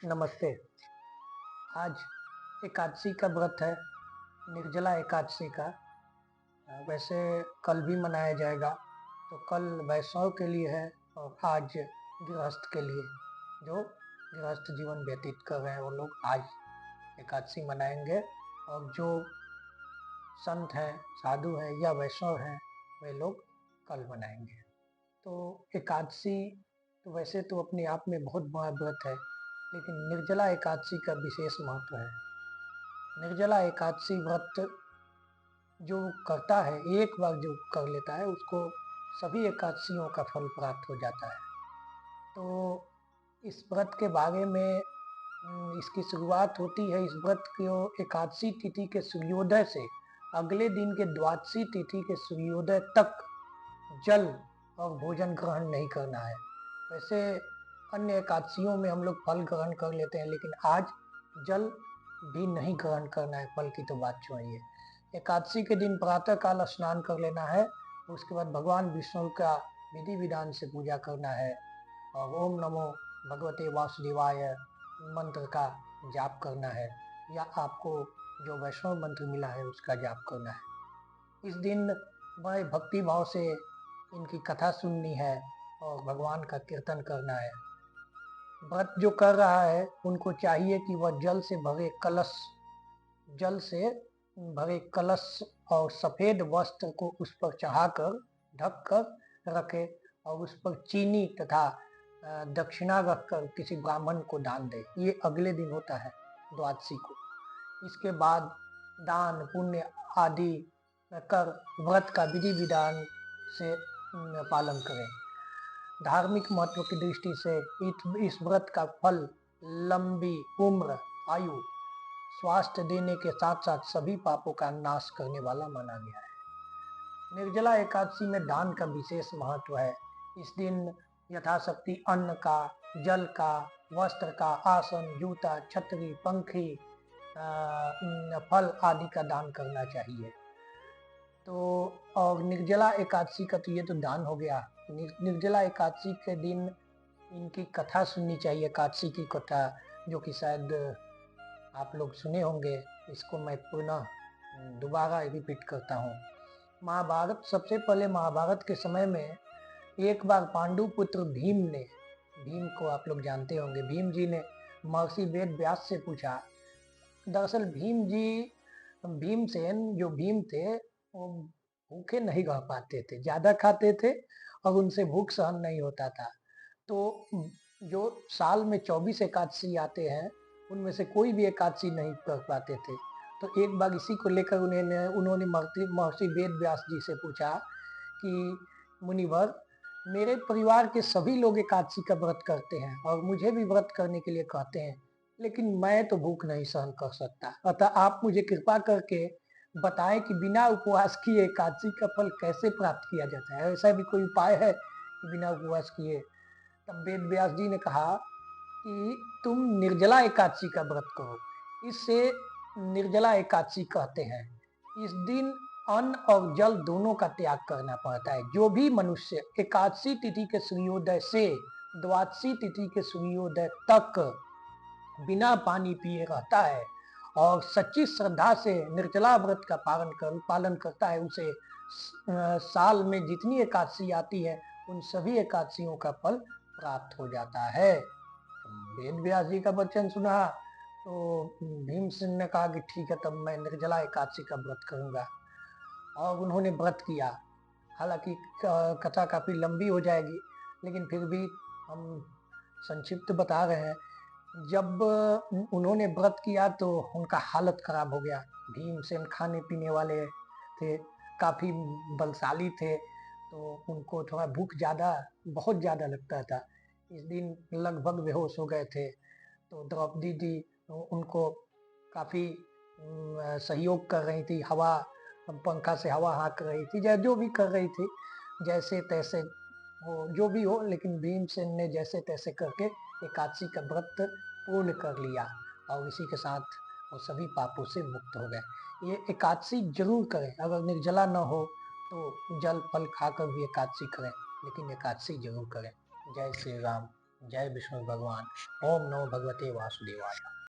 नमस्ते। आज एकादशी का व्रत है, निर्जला एकादशी का। वैसे कल भी मनाया जाएगा, तो कल वैष्णव के लिए है और आज गृहस्थ के लिए, जो गृहस्थ जीवन व्यतीत कर रहे हैं वो लोग आज एकादशी मनाएंगे। और जो संत हैं, साधु हैं या वैष्णव हैं, वे लोग कल मनाएंगे। तो एकादशी तो वैसे तो अपने आप में बहुत बड़ा व्रत है, लेकिन निर्जला एकादशी का विशेष महत्व है। निर्जला एकादशी व्रत जो करता है, एक बार जो कर लेता है, उसको सभी एकादशियों का फल प्राप्त हो जाता है। तो इस व्रत के बारे में इसकी शुरुआत होती है, इस व्रत को एकादशी तिथि के सूर्योदय से अगले दिन के द्वादशी तिथि के सूर्योदय तक जल और भोजन ग्रहण नहीं करना है। वैसे अन्य एकादशियों में हम लोग फल ग्रहण कर लेते हैं, लेकिन आज जल भी नहीं ग्रहण करना है। फल की तो बात छोड़िए। एकादशी के दिन प्रातः काल स्नान कर लेना है, उसके बाद भगवान विष्णु का विधि विधान से पूजा करना है और ओम नमो भगवते वासुदेवाय मंत्र का जाप करना है, या आपको जो वैष्णव मंत्र मिला है उसका जाप करना है। इस दिन बड़े भक्ति भाव से इनकी कथा सुननी है और भगवान का कीर्तन करना है। व्रत जो कर रहा है उनको चाहिए कि वह जल से भरे कलश और सफेद वस्त्र को उस पर चढ़ाकर ढक कर रखे और उस पर चीनी तथा दक्षिणा रखकर किसी ब्राह्मण को दान दे। ये अगले दिन होता है, द्वादशी को। इसके बाद दान पुण्य आदि कर व्रत का विधि विधान से पालन करें। धार्मिक महत्व की दृष्टि से इस व्रत का फल लंबी उम्र, आयु, स्वास्थ्य देने के साथ साथ सभी पापों का नाश करने वाला माना गया है। निर्जला एकादशी में दान का विशेष महत्व है। इस दिन यथाशक्ति अन्न का, जल का, वस्त्र का, आसन, जूता, छतरी, पंखी, फल आदि का दान करना चाहिए। तो और निर्जला एकादशी का तो ये तो दान हो गया। निर्जला एकादशी के दिन इनकी कथा सुननी चाहिए, एकादशी की कथा, जो कि शायद आप लोग सुने होंगे। इसको मैं पुनः दोबारा रिपीट करता हूँ। महाभारत, सबसे पहले महाभारत के समय में एक बार पांडु पुत्र भीम को आप लोग जानते होंगे, भीम जी ने महर्षि वेद व्यास से पूछा। दरअसल भीमसेन जो भीम थे वो भूखे नहीं रह पाते थे, ज्यादा खाते थे और उनसे भूख सहन नहीं होता था। तो जो साल में 24 एकादशी आते हैं, उनमें से कोई भी एकादशी नहीं कर पाते थे। तो एक बार इसी को लेकर उन्होंने महर्षि वेद व्यास जी से पूछा कि मुनिवर, मेरे परिवार के सभी लोग एकादशी का व्रत करते हैं और मुझे भी व्रत करने के लिए कहते हैं, लेकिन मैं तो भूख नहीं सहन कर सकता। अतः आप मुझे कृपा करके बताएं कि बिना उपवास किए एकादशी का फल कैसे प्राप्त किया जाता है। ऐसा भी कोई उपाय है कि बिना उपवास किए? तब वेद व्यास जी ने कहा कि तुम निर्जला एकादशी का व्रत करो, इससे निर्जला एकादशी कहते हैं। इस दिन अन्न और जल दोनों का त्याग करना पड़ता है। जो भी मनुष्य एकादशी तिथि के सूर्योदय से द्वादशी तिथि के सूर्योदय तक बिना पानी पिए रहता है और सच्ची श्रद्धा से निर्जला व्रत का पालन करता है, उसे साल में जितनी एकादशी आती है उन सभी एकादशियों का फल प्राप्त हो जाता है। वेद व्यास जी का वचन सुना तो भीमसेन ने कहा कि ठीक है, तब मैं निर्जला एकादशी का व्रत करूंगा, और उन्होंने व्रत किया। हालांकि कथा काफी लंबी हो जाएगी, लेकिन फिर भी हम संक्षिप्त बता रहे हैं। जब उन्होंने व्रत किया तो उनका हालत खराब हो गया। भीमसेन खाने पीने वाले थे, काफी बलशाली थे, तो उनको थोड़ा भूख बहुत ज्यादा लगता था। इस दिन लगभग बेहोश हो गए थे। तो द्रौपदी जी उनको काफी सहयोग कर रही थी, पंखा से हवा हाँक रही थी, जो भी कर रही थी, जैसे तैसे वो जो भी हो, लेकिन भीमसेन ने जैसे तैसे करके एकादशी का व्रत पूर्ण कर लिया और इसी के साथ वो सभी पापों से मुक्त हो गए। ये एकादशी जरूर करें। अगर निर्जला न हो तो जल फल खाकर भी एकादशी करें, लेकिन एकादशी जरूर करें। जय श्री राम। जय विष्णु भगवान। ओम नमो भगवते वासुदेवाय।